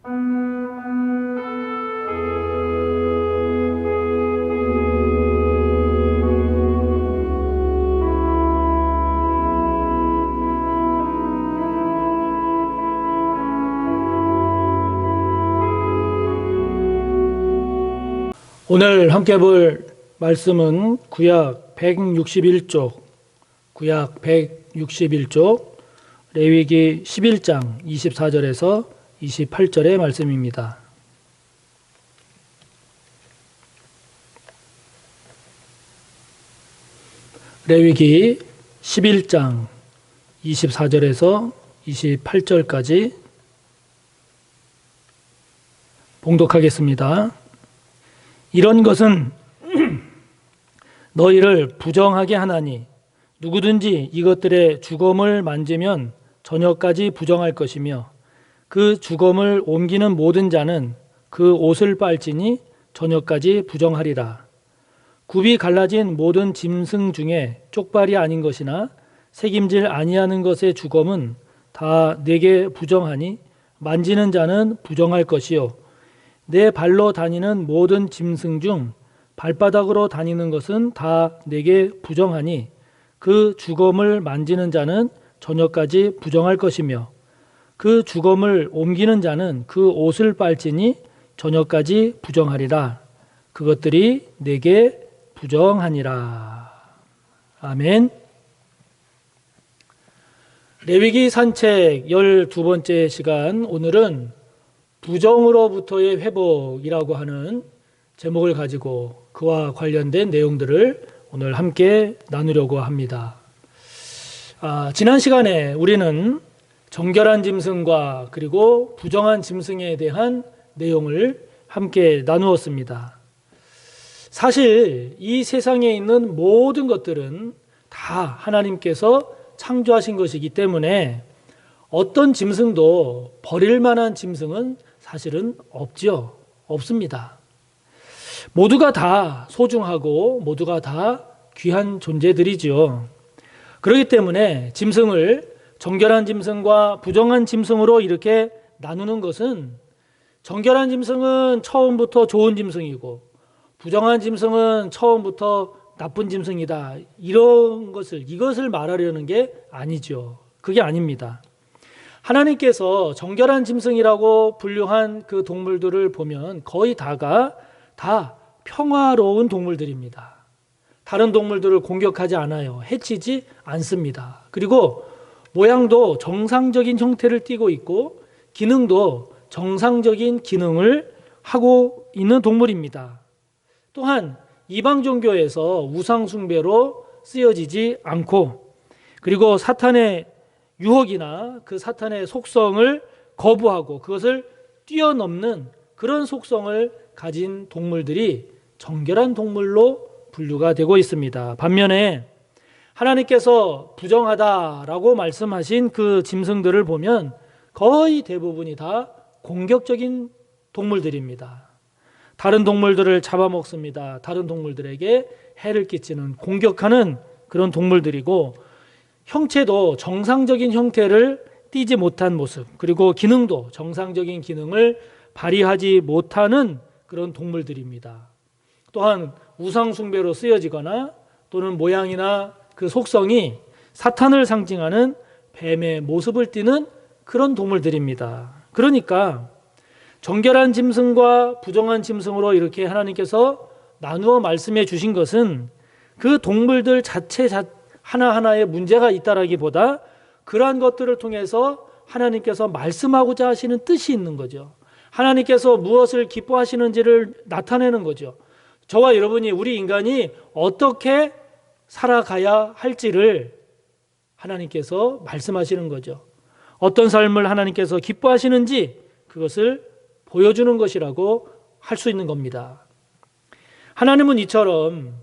오늘 함께 볼 말씀은 구약 161쪽, 레위기 11장 24절에서 28절의 말씀입니다. 레위기 11장 24절에서 28절까지 봉독하겠습니다. 이런 것은 너희를 부정하게 하나니 누구든지 이것들의 주검을 만지면 저녁까지 부정할 것이며 그 주검을 옮기는 모든 자는 그 옷을 빨지니 저녁까지 부정하리라. 굽이 갈라진 모든 짐승 중에 쪽발이 아닌 것이나 새김질 아니하는 것의 주검은 다 내게 부정하니 만지는 자는 부정할 것이요 내 발로 다니는 모든 짐승 중 발바닥으로 다니는 것은 다 내게 부정하니 그 주검을 만지는 자는 저녁까지 부정할 것이며 그 주검을 옮기는 자는 그 옷을 빨지니 저녁까지 부정하리라. 그것들이 내게 부정하니라. 아멘. 레위기 산책 12번째 시간, 오늘은 부정으로부터의 회복이라고 하는 제목을 가지고 그와 관련된 내용들을 오늘 함께 나누려고 합니다. 지난 시간에 우리는 정결한 짐승과 그리고 부정한 짐승에 대한 내용을 함께 나누었습니다. 사실 이 세상에 있는 모든 것들은 다 하나님께서 창조하신 것이기 때문에 어떤 짐승도 버릴 만한 짐승은 사실은 없습니다. 모두가 다 소중하고 모두가 다 귀한 존재들이죠. 그렇기 때문에 짐승을 정결한 짐승과 부정한 짐승으로 이렇게 나누는 것은 정결한 짐승은 처음부터 좋은 짐승이고 부정한 짐승은 처음부터 나쁜 짐승이다. 이것을 말하려는 게 아니죠. 그게 아닙니다. 하나님께서 정결한 짐승이라고 분류한 그 동물들을 보면 거의 다가 다 평화로운 동물들입니다. 다른 동물들을 공격하지 않아요. 해치지 않습니다. 그리고 모양도 정상적인 형태를 띠고 있고 기능도 정상적인 기능을 하고 있는 동물입니다. 또한 이방 종교에서 우상 숭배로 쓰여지지 않고 그리고 사탄의 유혹이나 그 사탄의 속성을 거부하고 그것을 뛰어넘는 그런 속성을 가진 동물들이 정결한 동물로 분류가 되고 있습니다. 반면에 하나님께서 부정하다라고 말씀하신 그 짐승들을 보면 거의 대부분이 다 공격적인 동물들입니다. 다른 동물들을 잡아먹습니다. 다른 동물들에게 해를 끼치는 공격하는 그런 동물들이고 형체도 정상적인 형태를 띠지 못한 모습, 그리고 기능도 정상적인 기능을 발휘하지 못하는 그런 동물들입니다. 또한 우상 숭배로 쓰여지거나 또는 모양이나 그 속성이 사탄을 상징하는 뱀의 모습을 띠는 그런 동물들입니다. 그러니까 정결한 짐승과 부정한 짐승으로 이렇게 하나님께서 나누어 말씀해 주신 것은 그 동물들 자체 하나하나에 문제가 있다라기보다 그러한 것들을 통해서 하나님께서 말씀하고자 하시는 뜻이 있는 거죠. 하나님께서 무엇을 기뻐하시는지를 나타내는 거죠. 저와 여러분이, 우리 인간이 어떻게 살아가야 할지를 하나님께서 말씀하시는 거죠. 어떤 삶을 하나님께서 기뻐하시는지 그것을 보여주는 것이라고 할 수 있는 겁니다. 하나님은 이처럼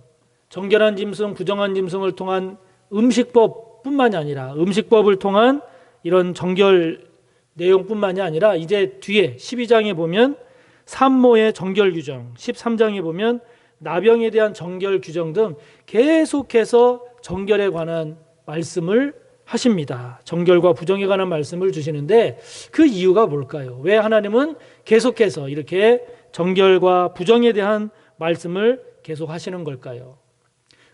정결한 짐승, 부정한 짐승을 통한 음식법뿐만이 아니라 음식법을 통한 이런 정결 내용뿐만이 아니라 이제 뒤에 12장에 보면 산모의 정결 규정, 13장에 보면 나병에 대한 정결 규정 등 계속해서 정결에 관한 말씀을 하십니다. 정결과 부정에 관한 말씀을 주시는데 그 이유가 뭘까요? 왜 하나님은 계속해서 이렇게 정결과 부정에 대한 말씀을 계속 하시는 걸까요?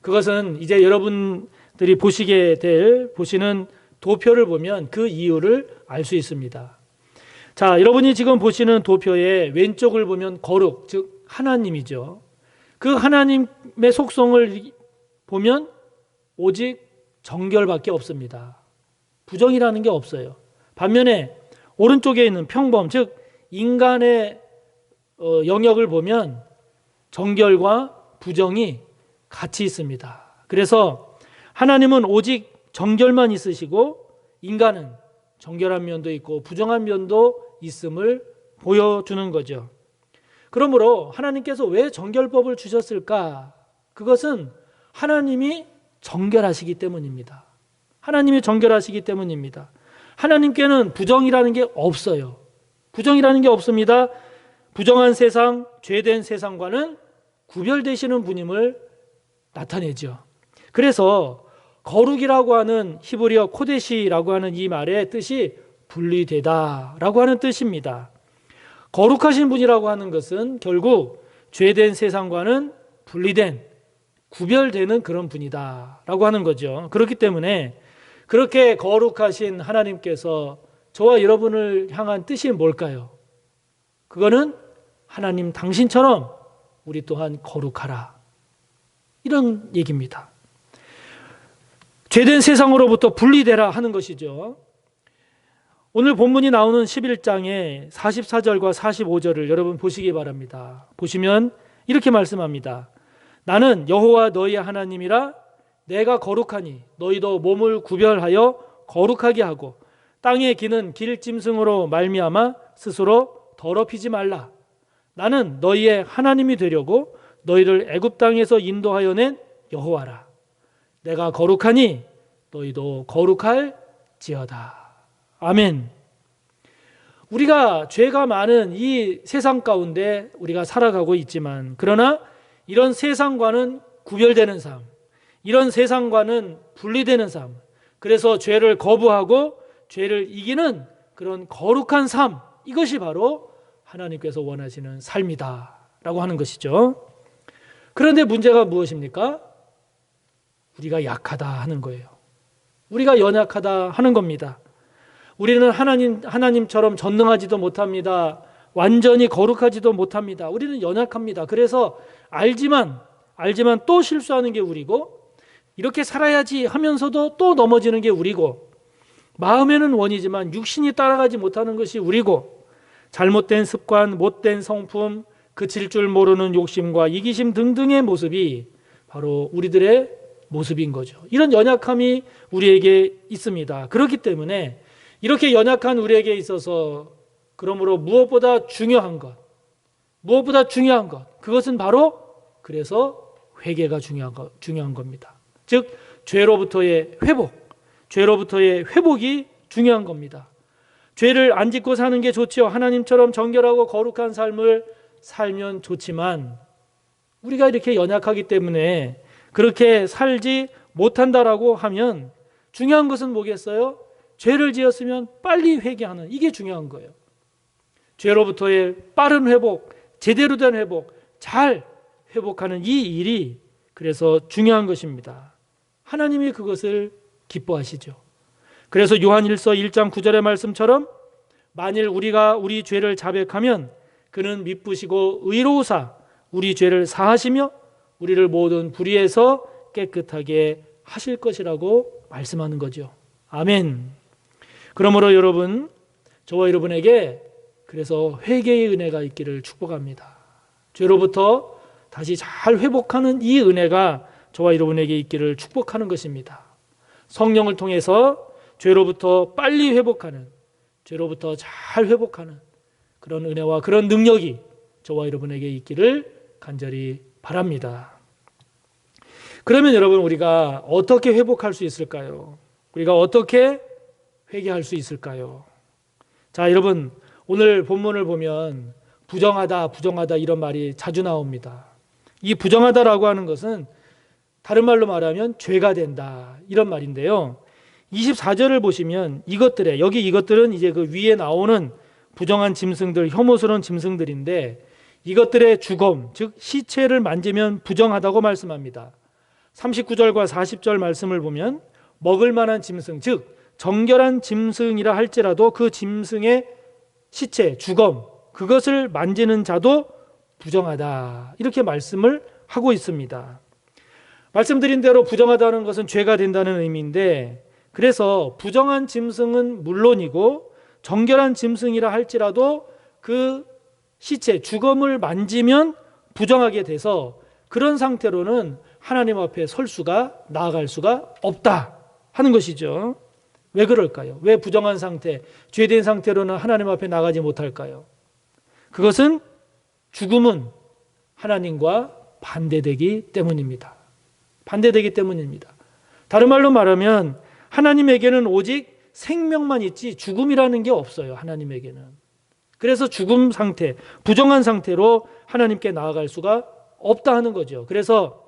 그것은 이제 여러분들이 보시는 도표를 보면 그 이유를 알 수 있습니다. 자, 여러분이 지금 보시는 도표의 왼쪽을 보면 거룩, 즉 하나님이죠. 그 하나님의 속성을 보면 오직 정결밖에 없습니다. 부정이라는 게 없어요. 반면에 오른쪽에 있는 평범, 즉 인간의 영역을 보면 정결과 부정이 같이 있습니다. 그래서 하나님은 오직 정결만 있으시고 인간은 정결한 면도 있고 부정한 면도 있음을 보여주는 거죠. 그러므로 하나님께서 왜 정결법을 주셨을까? 그것은 하나님이 정결하시기 때문입니다. 하나님이 정결하시기 때문입니다. 하나님께는 부정이라는 게 없어요. 부정이라는 게 없습니다. 부정한 세상, 죄된 세상과는 구별되시는 분임을 나타내죠. 그래서 거룩이라고 하는 히브리어 코데시라고 하는 이 말의 뜻이 분리되다라고 하는 뜻입니다. 거룩하신 분이라고 하는 것은 결국 죄된 세상과는 분리된, 구별되는 그런 분이다라고 하는 거죠. 그렇기 때문에 그렇게 거룩하신 하나님께서 저와 여러분을 향한 뜻이 뭘까요? 그거는 하나님 당신처럼 우리 또한 거룩하라, 이런 얘기입니다. 죄된 세상으로부터 분리되라 하는 것이죠. 오늘 본문이 나오는 11장의 44절과 45절을 여러분 보시기 바랍니다. 보시면 이렇게 말씀합니다. 나는 여호와 너희의 하나님이라. 내가 거룩하니 너희도 몸을 구별하여 거룩하게 하고 땅에 기는 길짐승으로 말미암아 스스로 더럽히지 말라. 나는 너희의 하나님이 되려고 너희를 애굽 땅에서 인도하여 낸 여호와라. 내가 거룩하니 너희도 거룩할지어다. 아멘. 우리가 죄가 많은 이 세상 가운데 우리가 살아가고 있지만, 그러나 이런 세상과는 구별되는 삶, 이런 세상과는 분리되는 삶, 그래서 죄를 거부하고 죄를 이기는 그런 거룩한 삶, 이것이 바로 하나님께서 원하시는 삶이다라고 하는 것이죠. 그런데 문제가 무엇입니까? 우리가 약하다 하는 거예요. 우리가 연약하다 하는 겁니다. 우리는 하나님처럼 전능하지도 못합니다. 완전히 거룩하지도 못합니다. 우리는 연약합니다. 그래서 알지만 또 실수하는 게 우리고, 이렇게 살아야지 하면서도 또 넘어지는 게 우리고, 마음에는 원이지만 육신이 따라가지 못하는 것이 우리고, 잘못된 습관, 못된 성품, 그칠 줄 모르는 욕심과 이기심 등등의 모습이 바로 우리들의 모습인 거죠. 이런 연약함이 우리에게 있습니다. 그렇기 때문에 이렇게 연약한 우리에게 있어서 그러므로 무엇보다 중요한 것, 그것은 바로 그래서 회개가 중요한 겁니다. 즉 죄로부터의 회복이 중요한 겁니다. 죄를 안 짓고 사는 게 좋지요. 하나님처럼 정결하고 거룩한 삶을 살면 좋지만 우리가 이렇게 연약하기 때문에 그렇게 살지 못한다라고 하면 중요한 것은 뭐겠어요? 죄를 지었으면 빨리 회개하는, 이게 중요한 거예요. 죄로부터의 빠른 회복, 제대로 된 회복, 잘 회복하는 이 일이 그래서 중요한 것입니다. 하나님이 그것을 기뻐하시죠. 그래서 요한일서 1장 9절의 말씀처럼 만일 우리가 우리 죄를 자백하면 그는 미쁘시고 의로우사 우리 죄를 사하시며 우리를 모든 불의에서 깨끗하게 하실 것이라고 말씀하는 거죠. 아멘. 그러므로 여러분, 저와 여러분에게 그래서 회개의 은혜가 있기를 축복합니다. 죄로부터 다시 잘 회복하는 이 은혜가 저와 여러분에게 있기를 축복하는 것입니다. 성령을 통해서 죄로부터 빨리 회복하는, 죄로부터 잘 회복하는 그런 은혜와 그런 능력이 저와 여러분에게 있기를 간절히 바랍니다. 그러면 여러분, 우리가 어떻게 회복할 수 있을까요? 우리가 어떻게 회개할 수 있을까요? 자, 여러분, 오늘 본문을 보면 부정하다 이런 말이 자주 나옵니다. 이 부정하다라고 하는 것은 다른 말로 말하면 죄가 된다, 이런 말인데요. 24절을 보시면 이것들은 이제 그 위에 나오는 부정한 짐승들, 혐오스러운 짐승들인데 이것들의 주검, 즉 시체를 만지면 부정하다고 말씀합니다. 39절과 40절 말씀을 보면 먹을 만한 짐승, 즉 정결한 짐승이라 할지라도 그 짐승의 시체, 주검, 그것을 만지는 자도 부정하다, 이렇게 말씀을 하고 있습니다. 말씀드린 대로 부정하다는 것은 죄가 된다는 의미인데, 그래서 부정한 짐승은 물론이고 정결한 짐승이라 할지라도 그 시체, 주검을 만지면 부정하게 돼서 그런 상태로는 하나님 앞에 나아갈 수가 없다 하는 것이죠. 왜 그럴까요? 왜 부정한 상태, 죄된 상태로는 하나님 앞에 나가지 못할까요? 그것은 죽음은 하나님과 반대되기 때문입니다. 반대되기 때문입니다. 다른 말로 말하면 하나님에게는 오직 생명만 있지 죽음이라는 게 없어요. 하나님에게는. 그래서 죽음 상태, 부정한 상태로 하나님께 나아갈 수가 없다 하는 거죠. 그래서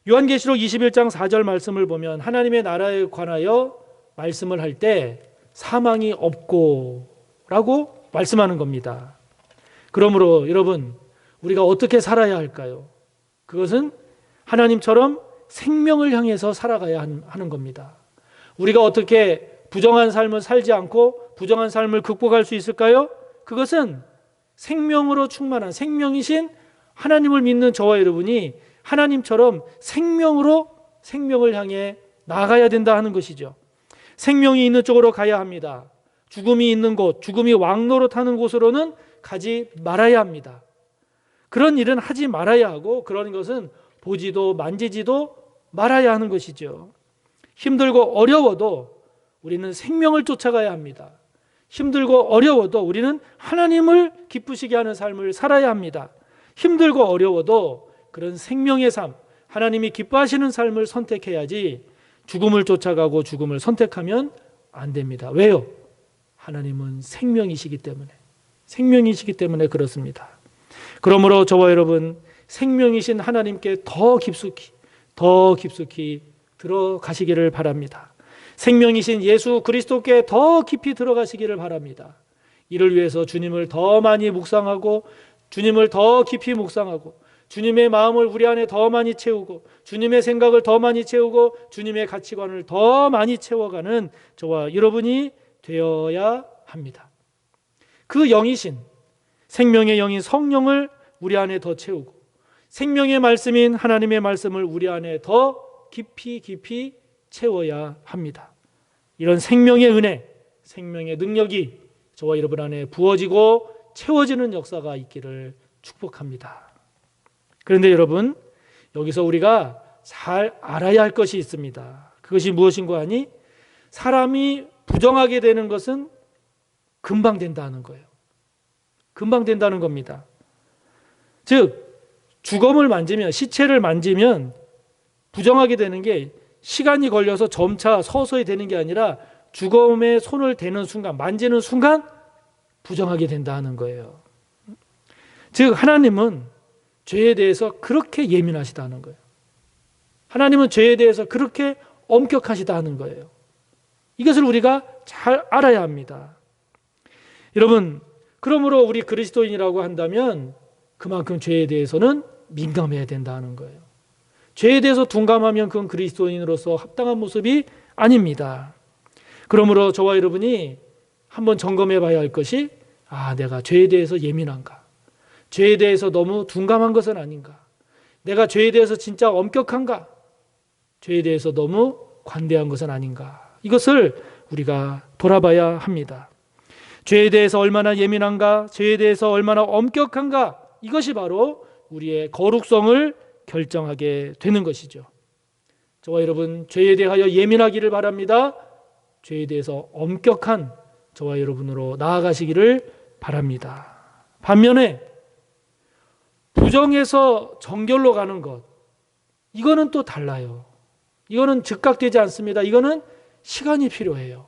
요한계시록 21장 4절 말씀을 보면 하나님의 나라에 관하여 말씀을 할 때 사망이 없고 라고 말씀하는 겁니다. 그러므로 여러분, 우리가 어떻게 살아야 할까요? 그것은 하나님처럼 생명을 향해서 살아가야 하는 겁니다. 우리가 어떻게 부정한 삶을 살지 않고 부정한 삶을 극복할 수 있을까요? 그것은 생명으로 충만한 생명이신 하나님을 믿는 저와 여러분이 하나님처럼 생명을 향해 나아가야 된다 하는 것이죠. 생명이 있는 쪽으로 가야 합니다. 죽음이 있는 곳, 죽음이 왕노릇하는 곳으로는 가지 말아야 합니다. 그런 일은 하지 말아야 하고 그런 것은 보지도 만지지도 말아야 하는 것이죠. 힘들고 어려워도 우리는 생명을 쫓아가야 합니다. 힘들고 어려워도 우리는 하나님을 기쁘시게 하는 삶을 살아야 합니다. 힘들고 어려워도 그런 생명의 삶, 하나님이 기뻐하시는 삶을 선택해야지 죽음을 쫓아가고 죽음을 선택하면 안 됩니다. 왜요? 하나님은 생명이시기 때문에 그렇습니다. 그러므로 저와 여러분, 생명이신 하나님께 더 깊숙이 들어가시기를 바랍니다. 생명이신 예수 그리스도께 더 깊이 들어가시기를 바랍니다. 이를 위해서 주님을 더 많이 묵상하고 주님을 더 깊이 묵상하고 주님의 마음을 우리 안에 더 많이 채우고 주님의 생각을 더 많이 채우고 주님의 가치관을 더 많이 채워가는 저와 여러분이 되어야 합니다. 그 영이신 생명의 영인 성령을 우리 안에 더 채우고 생명의 말씀인 하나님의 말씀을 우리 안에 더 깊이 채워야 합니다. 이런 생명의 은혜, 생명의 능력이 저와 여러분 안에 부어지고 채워지는 역사가 있기를 축복합니다. 그런데 여러분, 여기서 우리가 잘 알아야 할 것이 있습니다. 그것이 무엇인가 하니 사람이 부정하게 되는 것은 금방 된다는 거예요. 금방 된다는 겁니다. 즉 주검을 만지면, 시체를 만지면 부정하게 되는 게 시간이 걸려서 점차 서서히 되는 게 아니라 주검에 손을 대는 순간, 만지는 순간 부정하게 된다는 거예요. 즉 하나님은 죄에 대해서 그렇게 예민하시다는 거예요. 하나님은 죄에 대해서 그렇게 엄격하시다는 거예요. 이것을 우리가 잘 알아야 합니다. 여러분, 그러므로 우리 그리스도인이라고 한다면 그만큼 죄에 대해서는 민감해야 된다는 거예요. 죄에 대해서 둔감하면 그건 그리스도인으로서 합당한 모습이 아닙니다. 그러므로 저와 여러분이 한번 점검해 봐야 할 것이, 내가 죄에 대해서 예민한가? 죄에 대해서 너무 둔감한 것은 아닌가? 내가 죄에 대해서 진짜 엄격한가? 죄에 대해서 너무 관대한 것은 아닌가? 이것을 우리가 돌아봐야 합니다. 죄에 대해서 얼마나 예민한가? 죄에 대해서 얼마나 엄격한가? 이것이 바로 우리의 거룩성을 결정하게 되는 것이죠. 저와 여러분, 죄에 대하여 예민하기를 바랍니다. 죄에 대해서 엄격한 저와 여러분으로 나아가시기를 바랍니다. 반면에 부정에서 정결로 가는 것, 이거는 또 달라요. 이거는 즉각되지 않습니다. 이거는 시간이 필요해요.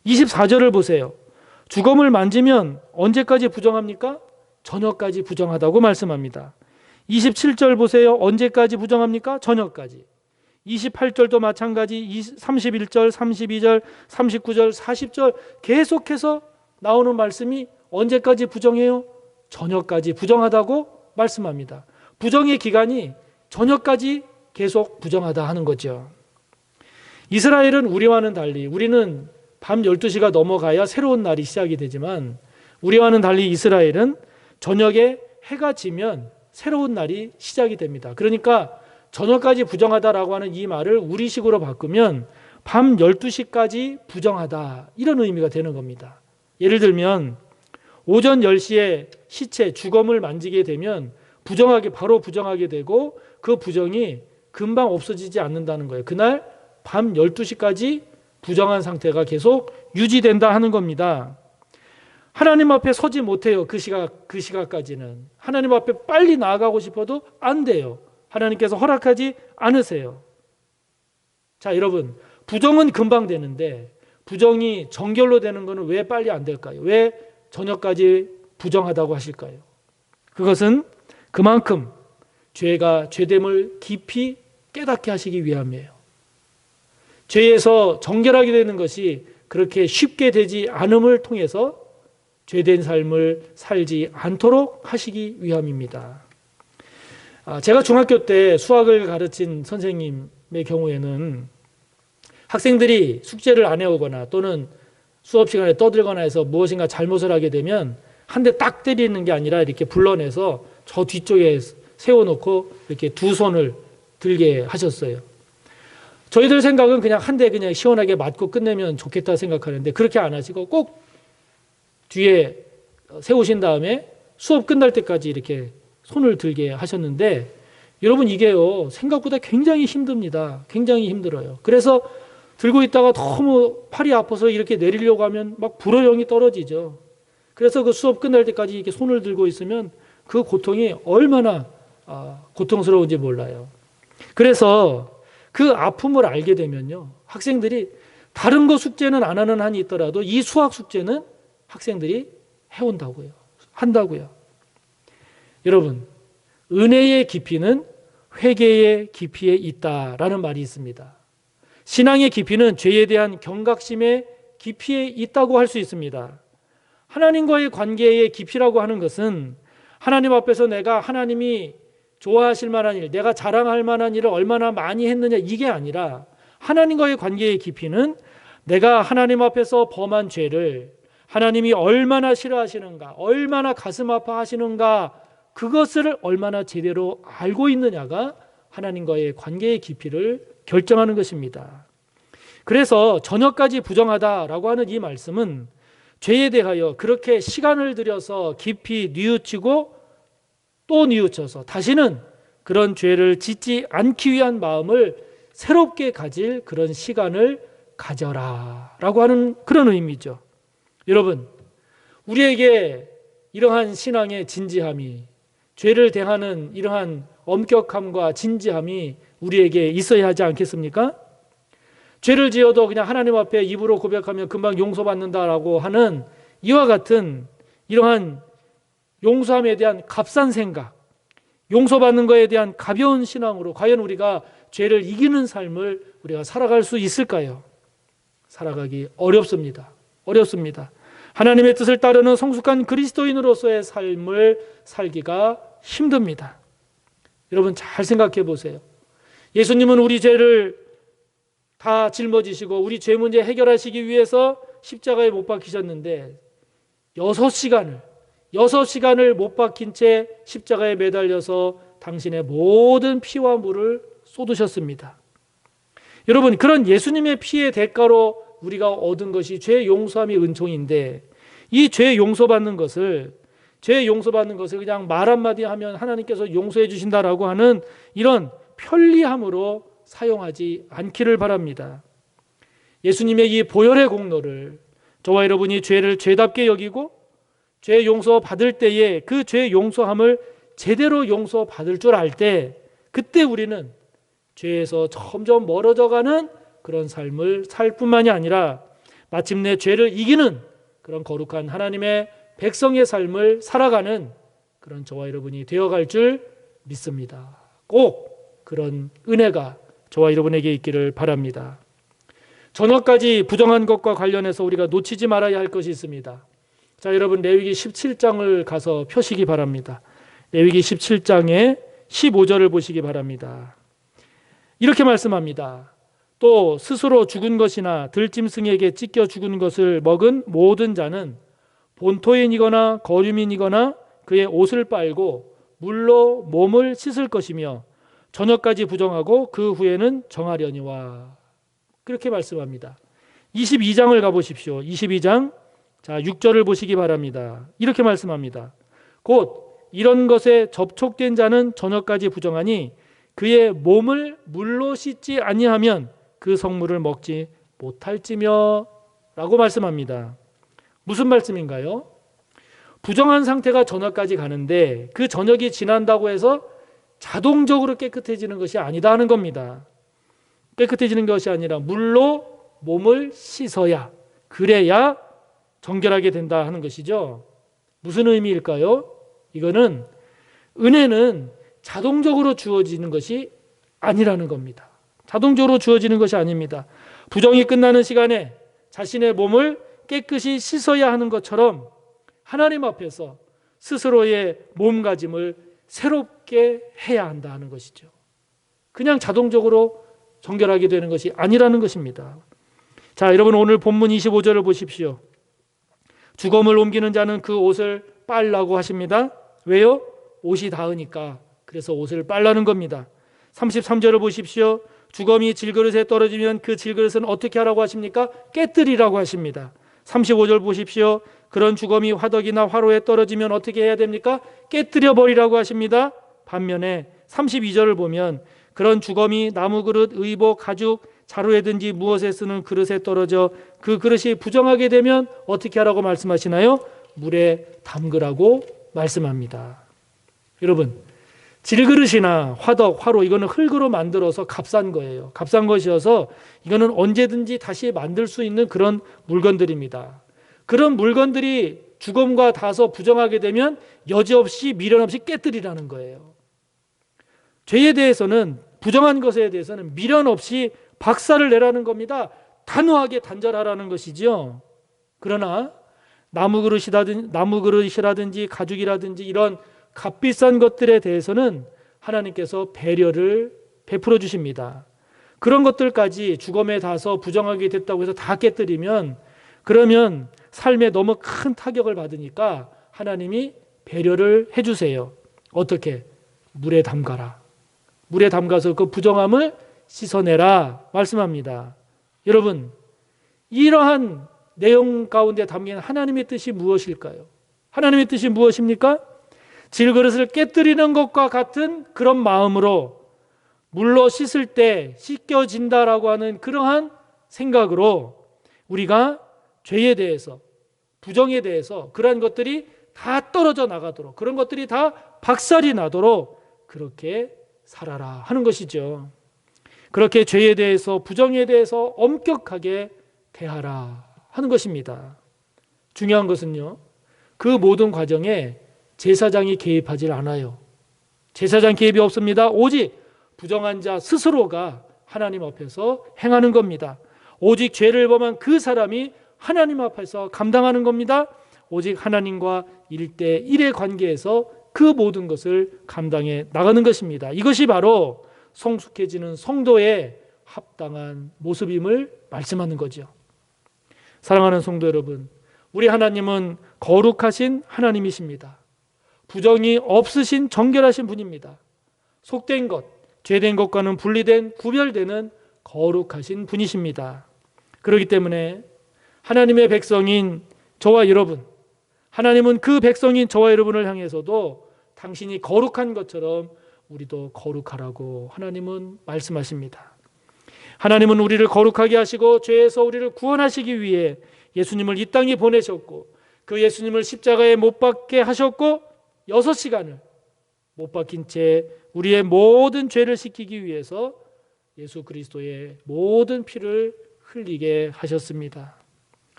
24절을 보세요. 주검을 만지면 언제까지 부정합니까? 저녁까지 부정하다고 말씀합니다. 27절 보세요. 언제까지 부정합니까? 저녁까지. 28절도 마찬가지, 31절, 32절, 39절, 40절 계속해서 나오는 말씀이 언제까지 부정해요? 저녁까지 부정하다고 말씀합니다. 부정의 기간이 저녁까지 계속 부정하다 하는 거죠. 이스라엘은 우리와는 달리, 우리는 밤 12시가 넘어가야 새로운 날이 시작이 되지만 우리와는 달리 이스라엘은 저녁에 해가 지면 새로운 날이 시작이 됩니다. 그러니까 저녁까지 부정하다라고 하는 이 말을 우리식으로 바꾸면 밤 12시까지 부정하다, 이런 의미가 되는 겁니다. 예를 들면 오전 10시에 시체, 주검을 만지게 되면 바로 부정하게 되고 그 부정이 금방 없어지지 않는다는 거예요. 그날 밤 12시까지 부정한 상태가 계속 유지된다 하는 겁니다. 하나님 앞에 서지 못해요. 그 시각까지는. 하나님 앞에 빨리 나아가고 싶어도 안 돼요. 하나님께서 허락하지 않으세요. 자, 여러분, 부정은 금방 되는데 부정이 정결로 되는 것은 왜 빨리 안 될까요? 왜 저녁까지 부정하다고 하실까요? 그것은 그만큼 죄가 죄됨을 깊이 깨닫게 하시기 위함이에요. 죄에서 정결하게 되는 것이 그렇게 쉽게 되지 않음을 통해서 죄된 삶을 살지 않도록 하시기 위함입니다. 제가 중학교 때 수학을 가르친 선생님의 경우에는 학생들이 숙제를 안 해오거나 또는 수업 시간에 떠들거나 해서 무엇인가 잘못을 하게 되면 한 대 딱 때리는 게 아니라 이렇게 불러내서 저 뒤쪽에 세워놓고 이렇게 두 손을 들게 하셨어요. 저희들 생각은 그냥 한 대 그냥 시원하게 맞고 끝내면 좋겠다 생각하는데 그렇게 안 하시고 꼭 뒤에 세우신 다음에 수업 끝날 때까지 이렇게 손을 들게 하셨는데 여러분, 이게요 생각보다 굉장히 힘듭니다. 굉장히 힘들어요. 그래서 들고 있다가 너무 팔이 아파서 이렇게 내리려고 하면 막 불호령이 떨어지죠. 그래서 그 수업 끝날 때까지 이렇게 손을 들고 있으면 그 고통이 얼마나 고통스러운지 몰라요. 그래서 그 아픔을 알게 되면요, 학생들이 다른 거 숙제는 안 하는 한이 있더라도 이 수학 숙제는 학생들이 해온다고요. 한다고요. 여러분, 은혜의 깊이는 회개의 깊이에 있다라는 말이 있습니다. 신앙의 깊이는 죄에 대한 경각심의 깊이에 있다고 할 수 있습니다. 하나님과의 관계의 깊이라고 하는 것은 하나님 앞에서 내가 하나님이 좋아하실 만한 일, 내가 자랑할 만한 일을 얼마나 많이 했느냐, 이게 아니라 하나님과의 관계의 깊이는 내가 하나님 앞에서 범한 죄를 하나님이 얼마나 싫어하시는가, 얼마나 가슴 아파하시는가, 그것을 얼마나 제대로 알고 있느냐가 하나님과의 관계의 깊이를 결정하는 것입니다. 그래서 저녁까지 부정하다라고 하는 이 말씀은 죄에 대하여 그렇게 시간을 들여서 깊이 뉘우치고 또 뉘우쳐서 다시는 그런 죄를 짓지 않기 위한 마음을 새롭게 가질 그런 시간을 가져라 라고 하는 그런 의미죠. 여러분, 우리에게 이러한 신앙의 진지함이, 죄를 대하는 이러한 엄격함과 진지함이 우리에게 있어야 하지 않겠습니까? 죄를 지어도 그냥 하나님 앞에 입으로 고백하면 금방 용서받는다라고 하는 이와 같은 이러한 용서함에 대한 값싼 생각, 용서받는 것에 대한 가벼운 신앙으로 과연 우리가 죄를 이기는 삶을 우리가 살아갈 수 있을까요? 살아가기 어렵습니다. 어렵습니다. 하나님의 뜻을 따르는 성숙한 그리스도인으로서의 삶을 살기가 힘듭니다. 여러분, 잘 생각해 보세요. 예수님은 우리 죄를 다 짊어지시고 우리 죄 문제 해결하시기 위해서 십자가에 못 박히셨는데 6시간을 못 박힌 채 십자가에 매달려서 당신의 모든 피와 물을 쏟으셨습니다. 여러분, 그런 예수님의 피의 대가로 우리가 얻은 것이 죄 용서함이 은총인데, 이 죄 용서받는 것을 그냥 말 한마디 하면 하나님께서 용서해 주신다라고 하는 이런 편리함으로 사용하지 않기를 바랍니다. 예수님의 이 보혈의 공로를 저와 여러분이 죄를 죄답게 여기고 죄 용서 받을 때에 그 죄 용서함을 제대로 용서 받을 줄 알 때, 그때 우리는 죄에서 점점 멀어져가는 그런 삶을 살 뿐만이 아니라 마침내 죄를 이기는 그런 거룩한 하나님의 백성의 삶을 살아가는 그런 저와 여러분이 되어갈 줄 믿습니다. 꼭 그런 은혜가 저와 여러분에게 있기를 바랍니다. 저녁까지 부정한 것과 관련해서 우리가 놓치지 말아야 할 것이 있습니다. 자, 여러분 레위기 17장을 가서 펴시기 바랍니다. 레위기 17장의 15절을 보시기 바랍니다. 이렇게 말씀합니다. 또 스스로 죽은 것이나 들짐승에게 찢겨 죽은 것을 먹은 모든 자는 본토인이거나 거류민이거나 그의 옷을 빨고 물로 몸을 씻을 것이며 저녁까지 부정하고 그 후에는 정하려니와. 그렇게 말씀합니다. 22장을 가보십시오. 22장 자 6절을 보시기 바랍니다. 이렇게 말씀합니다. 곧 이런 것에 접촉된 자는 저녁까지 부정하니 그의 몸을 물로 씻지 아니하면 그 성물을 먹지 못할지며 라고 말씀합니다. 무슨 말씀인가요? 부정한 상태가 저녁까지 가는데 그 저녁이 지난다고 해서 자동적으로 깨끗해지는 것이 아니다 하는 겁니다. 깨끗해지는 것이 아니라 물로 몸을 씻어야, 그래야 정결하게 된다 하는 것이죠. 무슨 의미일까요? 이거는 은혜는 자동적으로 주어지는 것이 아니라는 겁니다. 자동적으로 주어지는 것이 아닙니다. 부정이 끝나는 시간에 자신의 몸을 깨끗이 씻어야 하는 것처럼 하나님 앞에서 스스로의 몸가짐을 새롭게 해야 한다 하는 것이죠. 그냥 자동적으로 정결하게 되는 것이 아니라는 것입니다. 자, 여러분 오늘 본문 25절을 보십시오. 주검을 옮기는 자는 그 옷을 빨라고 하십니다. 왜요? 옷이 닿으니까. 그래서 옷을 빨라는 겁니다. 33절을 보십시오. 주검이 질그릇에 떨어지면 그 질그릇은 어떻게 하라고 하십니까? 깨뜨리라고 하십니다. 35절 보십시오. 그런 주검이 화덕이나 화로에 떨어지면 어떻게 해야 됩니까? 깨뜨려 버리라고 하십니다. 반면에 32절을 보면 그런 주검이 나무 그릇, 의복, 가죽, 자루에든지 무엇에 쓰는 그릇에 떨어져 그 그릇이 부정하게 되면 어떻게 하라고 말씀하시나요? 물에 담그라고 말씀합니다. 여러분, 질그릇이나 화덕, 화로 이거는 흙으로 만들어서 값싼 거예요. 값싼 것이어서 이거는 언제든지 다시 만들 수 있는 그런 물건들입니다. 그런 물건들이 주검과 닿아서 부정하게 되면 여지없이 미련 없이 깨뜨리라는 거예요. 죄에 대해서는, 부정한 것에 대해서는 미련 없이 박살을 내라는 겁니다. 단호하게 단절하라는 것이죠. 그러나 나무 그릇이라든지 가죽이라든지 이런 값비싼 것들에 대해서는 하나님께서 배려를 베풀어 주십니다. 그런 것들까지 주검에 닿아서 부정하게 됐다고 해서 다 깨뜨리면, 그러면 삶에 너무 큰 타격을 받으니까 하나님이 배려를 해주세요. 어떻게? 물에 담가라. 물에 담가서 그 부정함을 씻어내라 말씀합니다. 여러분, 이러한 내용 가운데 담긴 하나님의 뜻이 무엇일까요? 하나님의 뜻이 무엇입니까? 질그릇을 깨뜨리는 것과 같은 그런 마음으로 물로 씻을 때 씻겨진다라고 하는 그러한 생각으로 우리가 죄에 대해서, 부정에 대해서 그러한 것들이 다 떨어져 나가도록, 그런 것들이 다 박살이 나도록 그렇게 살아라 하는 것이죠. 그렇게 죄에 대해서, 부정에 대해서 엄격하게 대하라 하는 것입니다. 중요한 것은요, 그 모든 과정에 제사장이 개입하지 않아요. 제사장 개입이 없습니다. 오직 부정한 자 스스로가 하나님 앞에서 행하는 겁니다. 오직 죄를 범한 그 사람이 하나님 앞에서 감당하는 겁니다. 오직 하나님과 1대1의 관계에서 그 모든 것을 감당해 나가는 것입니다. 이것이 바로 성숙해지는 성도의 합당한 모습임을 말씀하는 거죠. 사랑하는 성도 여러분, 우리 하나님은 거룩하신 하나님이십니다. 부정이 없으신 정결하신 분입니다. 속된 것, 죄된 것과는 분리된, 구별되는 거룩하신 분이십니다. 그렇기 때문에 하나님의 백성인 저와 여러분, 하나님은 그 백성인 저와 여러분을 향해서도 당신이 거룩한 것처럼 우리도 거룩하라고 하나님은 말씀하십니다. 하나님은 우리를 거룩하게 하시고 죄에서 우리를 구원하시기 위해 예수님을 이 땅에 보내셨고, 그 예수님을 십자가에 못 박게 하셨고 6시간을 못 박힌 채 우리의 모든 죄를 씻기기 위해서 예수 그리스도의 모든 피를 흘리게 하셨습니다.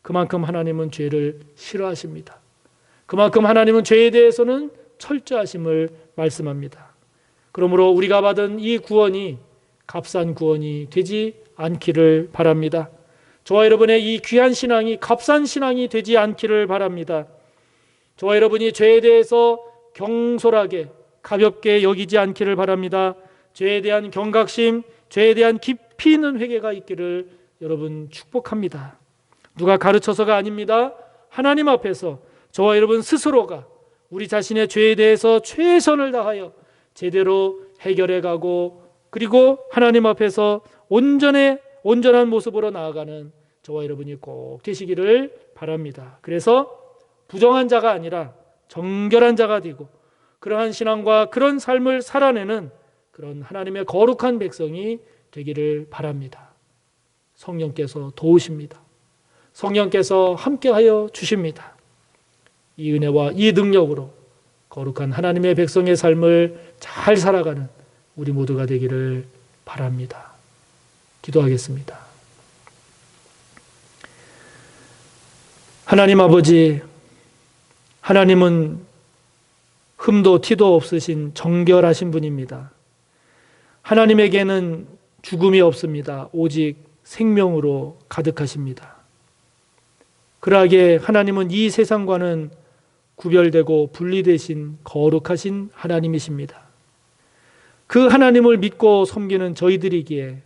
그만큼 하나님은 죄를 싫어하십니다. 그만큼 하나님은 죄에 대해서는 철저하심을 말씀합니다. 그러므로 우리가 받은 이 구원이 값싼 구원이 되지 않기를 바랍니다. 저와 여러분의 이 귀한 신앙이 값싼 신앙이 되지 않기를 바랍니다. 저와 여러분이 죄에 대해서 경솔하게 가볍게 여기지 않기를 바랍니다. 죄에 대한 경각심, 죄에 대한 깊이 있는 회개가 있기를 여러분 축복합니다. 누가 가르쳐서가 아닙니다. 하나님 앞에서 저와 여러분 스스로가 우리 자신의 죄에 대해서 최선을 다하여 제대로 해결해 가고, 그리고 하나님 앞에서 온전한 모습으로 나아가는 저와 여러분이 꼭 되시기를 바랍니다. 그래서 부정한 자가 아니라 정결한 자가 되고, 그러한 신앙과 그런 삶을 살아내는 그런 하나님의 거룩한 백성이 되기를 바랍니다. 성령께서 도우십니다. 성령께서 함께하여 주십니다. 이 은혜와 이 능력으로 거룩한 하나님의 백성의 삶을 잘 살아가는 우리 모두가 되기를 바랍니다. 기도하겠습니다. 하나님 아버지, 하나님은 흠도 티도 없으신 정결하신 분입니다. 하나님에게는 죽음이 없습니다. 오직 생명으로 가득하십니다. 그러하게 하나님은 이 세상과는 구별되고 분리되신 거룩하신 하나님이십니다. 그 하나님을 믿고 섬기는 저희들이기에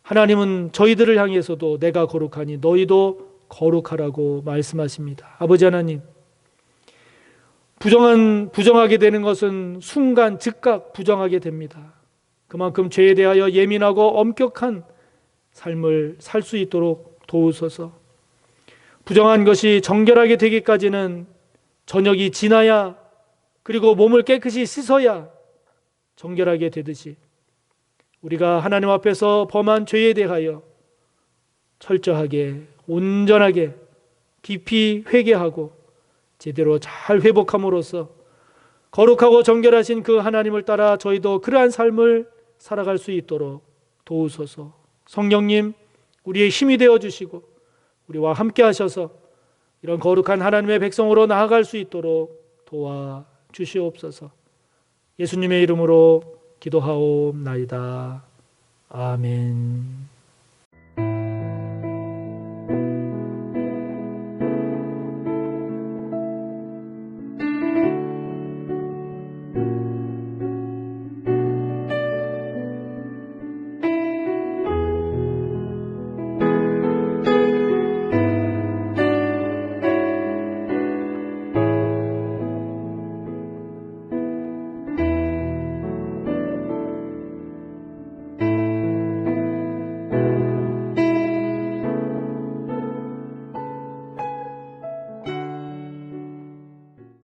하나님은 저희들을 향해서도 내가 거룩하니 너희도 거룩하라고 말씀하십니다. 아버지 하나님, 부정하게 되는 것은 순간 즉각 부정하게 됩니다. 그만큼 죄에 대하여 예민하고 엄격한 삶을 살 수 있도록 도우소서. 부정한 것이 정결하게 되기까지는 저녁이 지나야, 그리고 몸을 깨끗이 씻어야 정결하게 되듯이 우리가 하나님 앞에서 범한 죄에 대하여 철저하게, 온전하게, 깊이 회개하고 제대로 잘 회복함으로써 거룩하고 정결하신 그 하나님을 따라 저희도 그러한 삶을 살아갈 수 있도록 도우소서. 성령님, 우리의 힘이 되어주시고 우리와 함께 하셔서 이런 거룩한 하나님의 백성으로 나아갈 수 있도록 도와주시옵소서. 예수님의 이름으로 기도하옵나이다. 아멘.